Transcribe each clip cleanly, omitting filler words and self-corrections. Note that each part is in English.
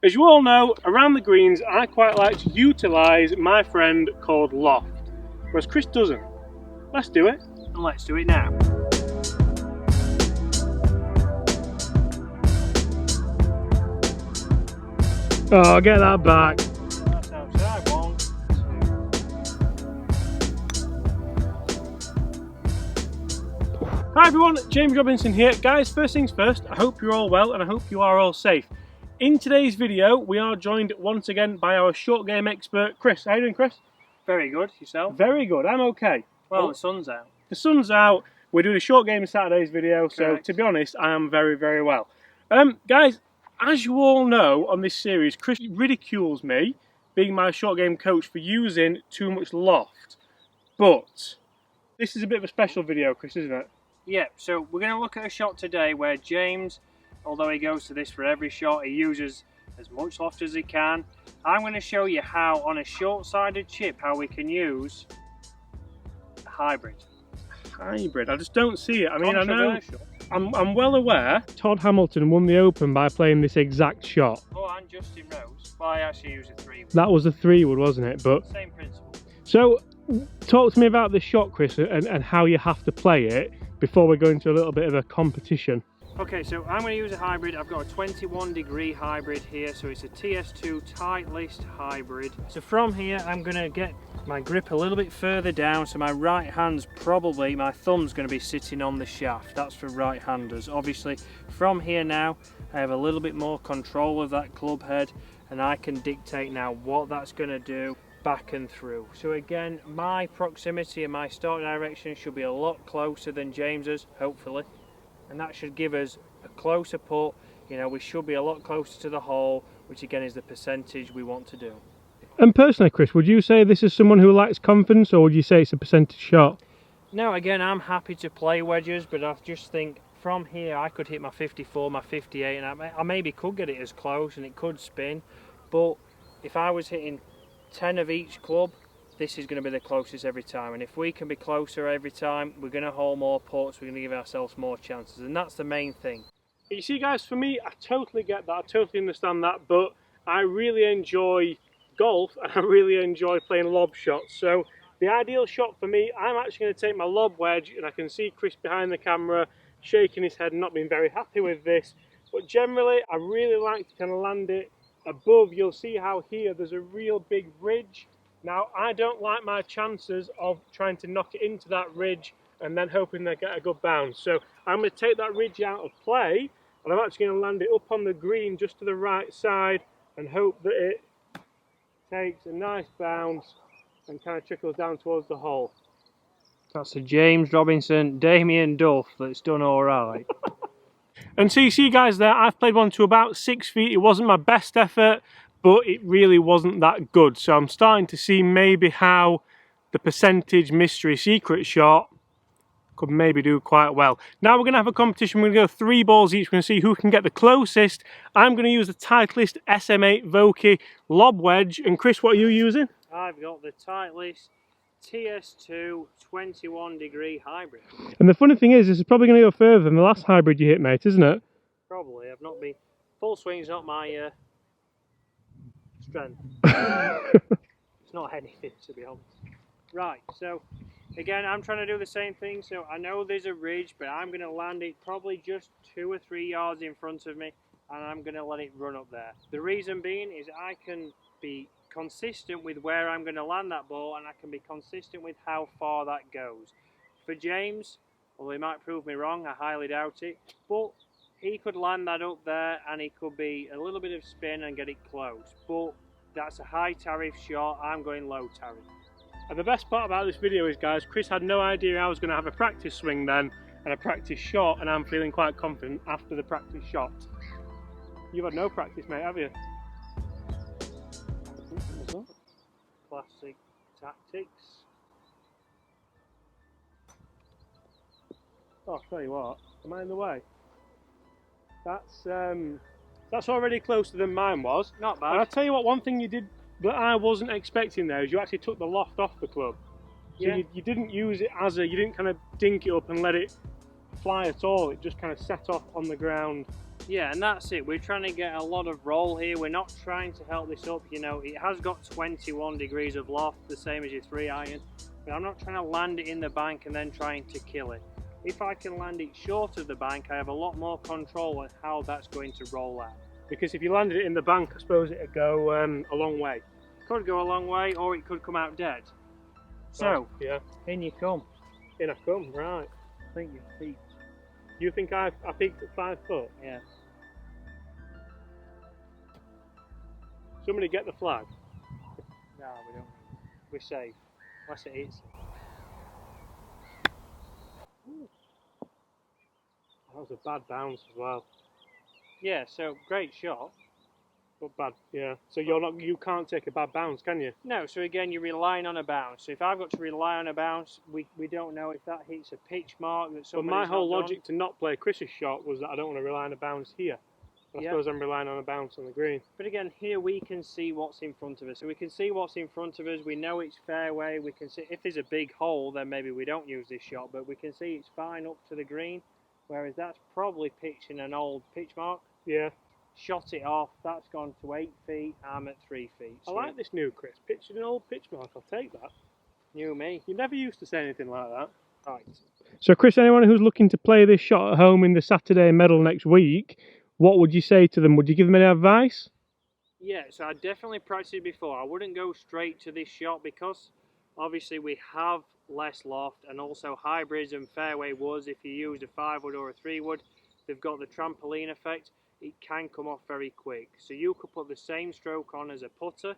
As you all know, around the greens I quite like to utilise my friend called loft, whereas Chris doesn't. Let's do it. And let's do it now. Oh, get that back. That's outside. 1, 2. Hi everyone, James Robinson here. Guys, first things first, I hope you're all well and I hope you are all safe. In today's video, we are joined once again by our short game expert, Chris. How you doing, Chris? Very good. Yourself? Very good, I'm okay. Well, the sun's out. The sun's out, we're doing a short game Saturday's video, so Correct. to be honest, I am very, very well. Guys, as you all know on this series, Chris ridicules me, being my short game coach, for using too much loft. But this is a bit of a special video, Chris, isn't it? Yeah, so we're going to look at a shot today where James, although he goes to this for every shot, he uses as much loft as he can. I'm going to show you how, on a short-sided chip, how we can use a hybrid. Hybrid, I just don't see it. I mean, I know, Controversial. I'm well aware Todd Hamilton won the Open by playing this exact shot. Oh, and Justin Rose. Well, I actually use a 3-wood. That was a 3-wood, wasn't it? But Same principle. so, talk to me about this shot, Chris, and how you have to play it before we go into a little bit of a competition. Okay, so I'm going to use a hybrid. I've got a 21-degree hybrid here, so it's a TS2 tight list hybrid. So from here, I'm going to get my grip a little bit further down, so my right hand's probably, my thumb's going to be sitting on the shaft. That's for right-handers. Obviously, from here now, I have a little bit more control of that club head, and I can dictate now what that's going to do back and through. So again, my proximity and my start direction should be a lot closer than James's, hopefully. And that should give us a closer putt. You know, we should be a lot closer to the hole, which again is the percentage we want to do. And personally, Chris, would you say this is someone who lacks confidence, or would you say it's a percentage shot? Now again, I'm happy to play wedges, but I just think from here I could hit my 54, my 58, and I maybe could get it as close and it could spin. But if I was hitting 10 of each club, this is going to be the closest every time, and if we can be closer every time, we're going to hole more putts, we're going to give ourselves more chances, and that's the main thing. You see, guys, for me, I totally get that, I totally understand that, but I really enjoy golf and I really enjoy playing lob shots. So the ideal shot for me, I'm actually going to take my lob wedge, and I can see Chris behind the camera shaking his head and not being very happy with this, but generally I really like to kind of land it above. You'll see how here there's a real big ridge. Now, I don't like my chances of trying to knock it into that ridge and then hoping they get a good bounce. So I'm going to take that ridge out of play, and I'm actually going to land it up on the green just to the right side and hope that it takes a nice bounce and kind of trickles down towards the hole. That's a James Robinson, Damien Duff that's done all right. And so you see, guys, there, I've played one to about 6 feet. It wasn't my best effort, but it really wasn't that good. So I'm starting to see maybe how the percentage mystery secret shot could maybe do quite well. Now we're going to have a competition. We're going to go 3 balls each. We're going to see who can get the closest. I'm going to use the Titleist SM8 Vokey lob wedge. And Chris, what are you using? I've got the Titleist TS2 21-degree hybrid. And the funny thing is, this is probably going to go further than the last hybrid you hit, mate, isn't it? Probably. I've not been... Full swing's not my strength. It's not anything, to be honest. Right, so again, I'm trying to do the same thing. So I know there's a ridge, but I'm going to land it probably just 2 or 3 yards in front of me, and I'm going to let it run up there. The reason being is I can be consistent with where I'm going to land that ball, and I can be consistent with how far that goes. For James, well, he might prove me wrong, I highly doubt it, but he could land that up there and he could be a little bit of spin and get it close. But that's a high tariff shot, I'm going low tariff. And the best part about this video is, guys, Chris had no idea I was going to have a practice swing then and a practice shot, and I'm feeling quite confident after the practice shot. You've had no practice, mate, have you? Classic tactics. Oh, I'll tell you what, am I in the way? That's already closer than mine was. Not bad. And I'll tell you what, one thing you did that I wasn't expecting there is you actually took the loft off the club. So Yeah. you didn't use it as you didn't kind of dink it up and let it fly at all. It just kind of set off on the ground Yeah, and that's it. We're trying to get a lot of roll here. We're not trying to help this up. You know, it has got 21 degrees of loft, the same as your 3-iron. But I'm not trying to land it in the bank and then trying to kill it. If I can land it short of the bank, I have a lot more control on how that's going to roll out. Because if you landed it in the bank, I suppose it'd go a long way. It could go a long way, or it could come out dead. So, yeah, in you come. in I come, right. I think you've peaked. You think I peaked at 5 foot? Yeah. Somebody get the flag. No, we don't. We're safe. Unless it is. That was a bad bounce as well. Yeah, so great shot. But bad, yeah. So you can't take a bad bounce, can you? No, so again, you're relying on a bounce. So if I've got to rely on a bounce, we don't know if that hits a pitch mark that somebody's But my whole not logic to not play Chris's shot was that I don't want to rely on a bounce here. I suppose I'm relying on a bounce on the green. But again, here we can see what's in front of us. So we can see what's in front of us. We know it's fairway. We can see if there's a big hole, then maybe we don't use this shot. But we can see it's fine up to the green. Whereas that's probably pitching an old pitch mark. Yeah. Shot it off. That's gone to 8 feet. I'm at 3 feet. So I like this new Chris. Pitching an old pitch mark. I'll take that. New me. You never used to say anything like that. Right. So Chris, anyone who's looking to play this shot at home in the Saturday medal next week, what would you say to them? Would you give them any advice? Yeah, so I definitely practiced it before. I wouldn't go straight to this shot because obviously we have less loft, and also hybrids and fairway woods, if you used a 5-wood or a 3-wood, they've got the trampoline effect. It can come off very quick. So you could put the same stroke on as a putter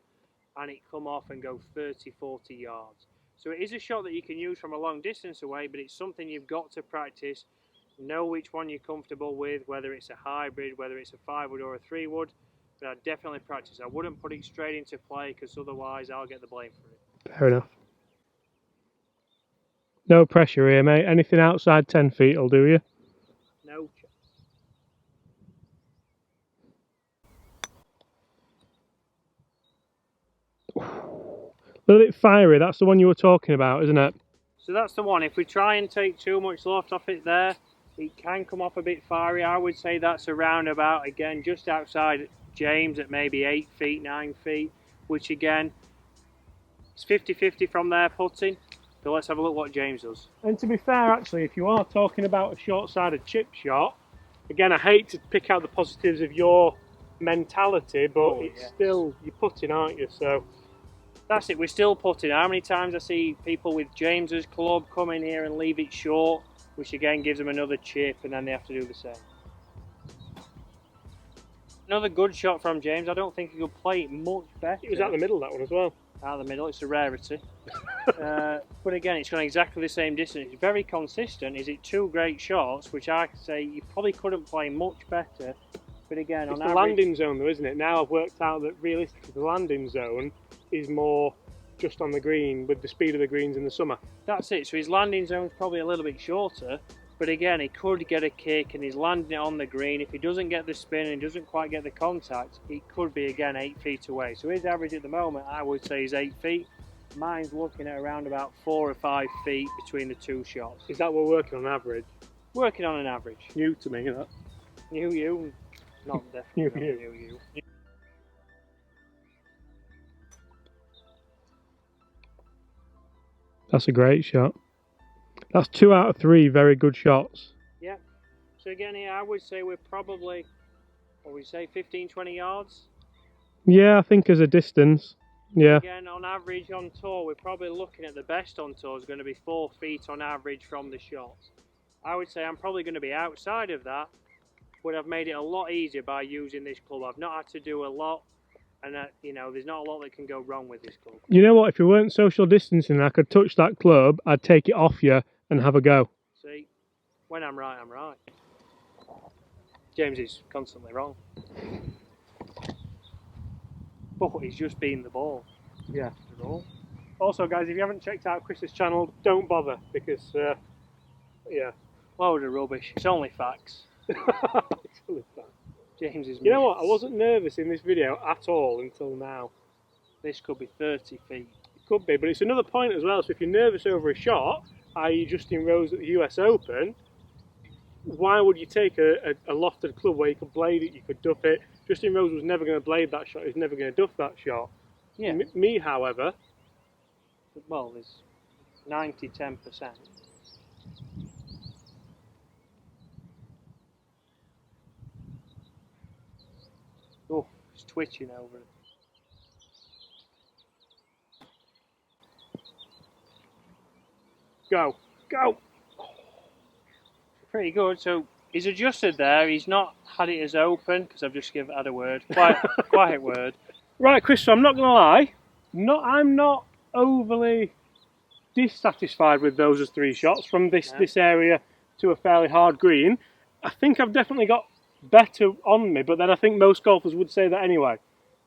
and it come off and go 30, 40 yards. So it is a shot that you can use from a long distance away, but it's something you've got to practice. Know which one you're comfortable with, whether it's a hybrid, whether it's a 5-wood or a 3-wood. But I'd definitely practice. I wouldn't put it straight into play because otherwise I'll get the blame for it. Fair enough. No pressure here, mate. Anything outside 10 feet will do you. No chance. A little bit fiery, that's the one you were talking about, isn't it? So that's the one. If we try and take too much loft off it there, it can come off a bit fiery. I would say that's around about, again, just outside James at maybe 8 feet, 9 feet, which again, it's 50-50 from there putting. So let's have a look what James does. And to be fair, actually, if you are talking about a short-sided chip shot, again, I hate to pick out the positives of your mentality, but it's still, you're putting, aren't you? So that's it, we're still putting. How many times I see people with James's club come in here and leave it short, which again gives them another chip, and then they have to do the same. Another good shot from James. I don't think he could play it much better. It was out the middle, that one as well. Out the middle, it's a rarity. But again, it's gone exactly the same distance. It's very consistent. Is it 2 great shots, which I say you probably couldn't play much better. But again, it's on the average, landing zone though, isn't it? Now I've worked out that realistically the landing zone is more just on the green with the speed of the greens in the summer. That's it. So his landing zone's probably a little bit shorter. But again, he could get a kick and he's landing it on the green. If he doesn't get the spin and doesn't quite get the contact, it could be again 8 feet away. So his average at the moment, I would say, is 8 feet. Mine's looking at around about 4 or 5 feet between the 2 shots. Is that what we're working on average? Working on an average. New to me, that. New you, not definitely New not new you. That's a great shot. That's 2 out of 3 very good shots. Yeah. So again here, I would say we're probably, what would we say, 15, 20 yards? Yeah, I think as a distance. Yeah. Again, on average on tour, we're probably looking at the best on tour is going to be 4 feet on average from the shots. I would say I'm probably going to be outside of that, but I've made it a lot easier by using this club. I've not had to do a lot, and you know, there's not a lot that can go wrong with this club. You know what? If you weren't social distancing and I could touch that club, I'd take it off you and have a go. See, when I'm right, I'm right. James is constantly wrong. But he's just being the ball. Yeah. After all. Also, guys, if you haven't checked out Chris's channel, don't bother because, yeah. Load of rubbish. It's only facts. It's only facts. James is. You know what? I wasn't nervous in this video at all until now. This could be 30 feet. It could be, but it's another point as well. So if you're nervous over a shot, i.e. Justin Rose at the US Open, why would you take a lofted club where you could blade it, you could duff it? Justin Rose was never going to blade that shot, he was never going to duff that shot. Yeah. Me, however... Well, there's 90-10%. Oh, it's twitching over it. Go, go! Pretty good. So he's adjusted there. He's not had it as open because I've just had a word. Quiet word. Right, Chris, so I'm not going to lie. I'm not overly dissatisfied with those as 3 shots from this area to a fairly hard green. I think I've definitely got better on me, but then I think most golfers would say that anyway.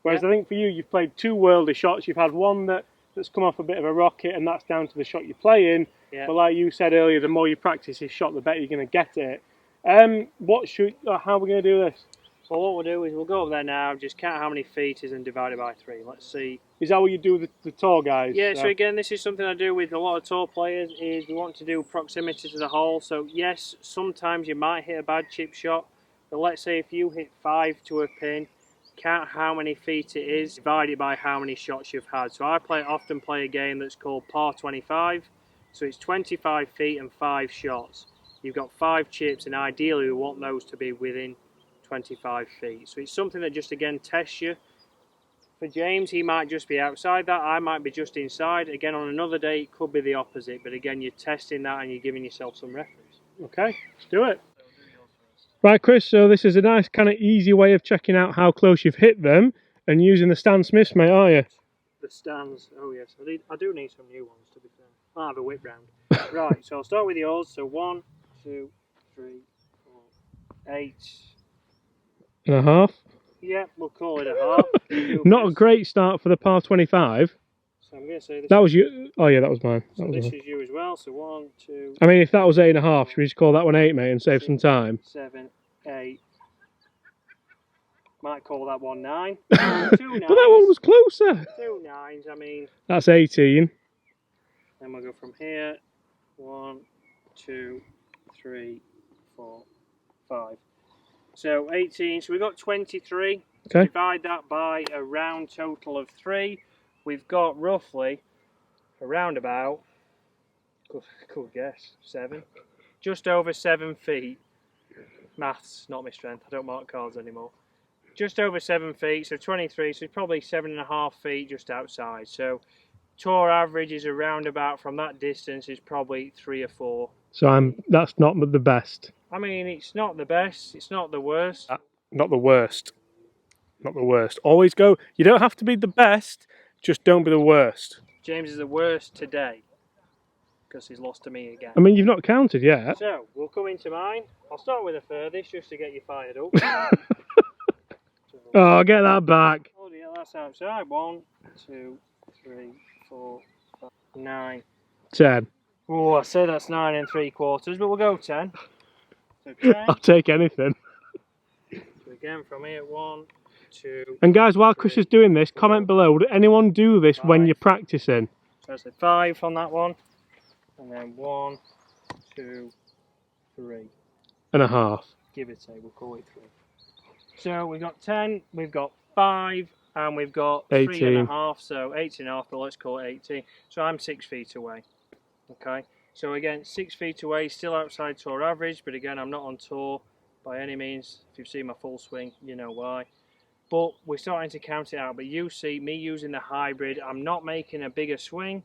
Whereas I think for you, you've played 2 worldy shots. You've had one that's come off a bit of a rocket, and that's down to the shot you're playing. Yeah. But like you said earlier, the more you practice this shot, the better you're going to get it. How are we going to do this? Well, what we'll do is we'll go up there now, just count how many feet is and divide it by 3. Let's see. Is that what you do with the tour guys? Yeah, so again, this is something I do with a lot of tour players, is we want to do proximity to the hole. So yes, sometimes you might hit a bad chip shot, but let's say if you hit 5 to a pin, count how many feet it is, divide it by how many shots you've had. So I often play a game that's called par 25. So it's 25 feet and 5 shots. You've got 5 chips, and ideally we want those to be within 25 feet. So it's something that just again tests you. For James, he might just be outside that, I might be just inside. Again, on another day it could be the opposite, but again you're testing that and you're giving yourself some reference. Okay, let's do it. Right, Chris, so this is a nice kind of easy way of checking out how close you've hit them, and using the Stan Smiths, mate, are you? The Stans, oh yes, I do need some new ones, to be fair. I'll have a whip round. Right, so I'll start with yours. So 1, 2, 3, 4, 8.5. Yeah, we'll call it a half. Not a great start for the par 25. So I'm going to say this. That was you. Oh yeah, that was mine. So this is you as well. So 1, 2. I mean, if that was 8.5, should we just call that one 8, mate, and save some time? 7, 8. Might call that one 9. 2 9s. But that one was closer. 2 9s. I mean. That's 18. Then we'll go from here. 1, 2, 3, 4, 5. So 18. So we've got 23. Okay. Divide that by a round total of 3. We've got roughly around about, good guess, 7. Just over 7 feet. Maths, not my strength. I don't mark cards anymore. Just over 7 feet. So 23. So it's probably 7.5 feet just outside. So tour average is around about, from that distance, is probably 3 or 4. So that's not the best. I mean, it's not the best, it's not the worst. Not the worst. Not the worst. Always go, you don't have to be the best, just don't be the worst. James is the worst today, because he's lost to me again. I mean, you've not counted yet. So, we'll come into mine. I'll start with the furthest, just to get you fired up. Oh, get that back. Oh dear, that's outside. 1, 2, 3, 4, 5, 9. 10. Oh, I say that's 9 3/4, but we'll go 10. So 10. I'll take anything. So again, from here, 1, 2. And guys, while Chris is doing this, comment below, would anyone do this 5. when you're practicing? So I said 5 on that one. And then 1, 2, 3.5. Give it a, we'll call it 3. So we've got 10, we've got 5, and we've got 3.5, so 18.5, but let's call it 18. So I'm 6 feet away. Okay, so again, 6 feet away, still outside tour average, but again, I'm not on tour by any means. If you've seen my full swing, you know why. But we're starting to count it out. But you see me using the hybrid, I'm not making a bigger swing.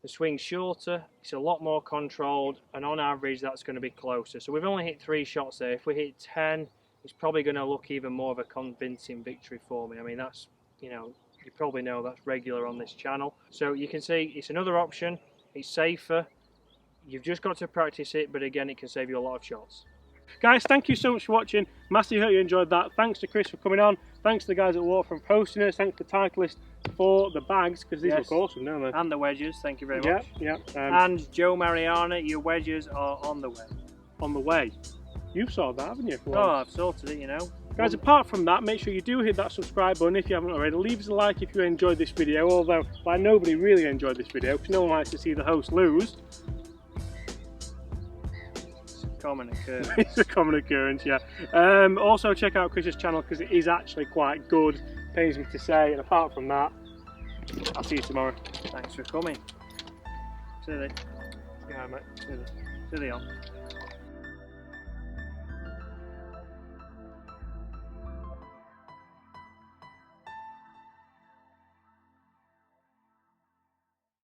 The swing's shorter, it's a lot more controlled, and on average, that's going to be closer. So we've only hit 3 shots there. If we hit 10, it's probably going to look even more of a convincing victory for me. I mean, that's, you know, you probably know that's regular on this channel. So you can see it's another option. It's safer. You've just got to practice it, but again, it can save you a lot of shots. Guys, thank you so much for watching. Massively hope you enjoyed that. Thanks to Chris for coming on. Thanks to the guys at Waterfront for hosting us. Thanks to Titleist for the bags, because these look awesome, don't they? And the wedges, thank you very much. Yeah. And Joe Mariana, your wedges are on the way. On the way. You've sorted that, haven't you? Oh, I've sorted it, you know. Guys, apart from that, make sure you do hit that subscribe button if you haven't already. Leave us a like if you enjoyed this video, although like nobody really enjoyed this video because no one likes to see the host lose. common occurrence. It's a common occurrence, yeah. Also check out Chris's channel because it is actually quite good. Pains me to say, and apart from that, I'll see you tomorrow. Thanks for coming. See you then. Yeah, mate. See you then.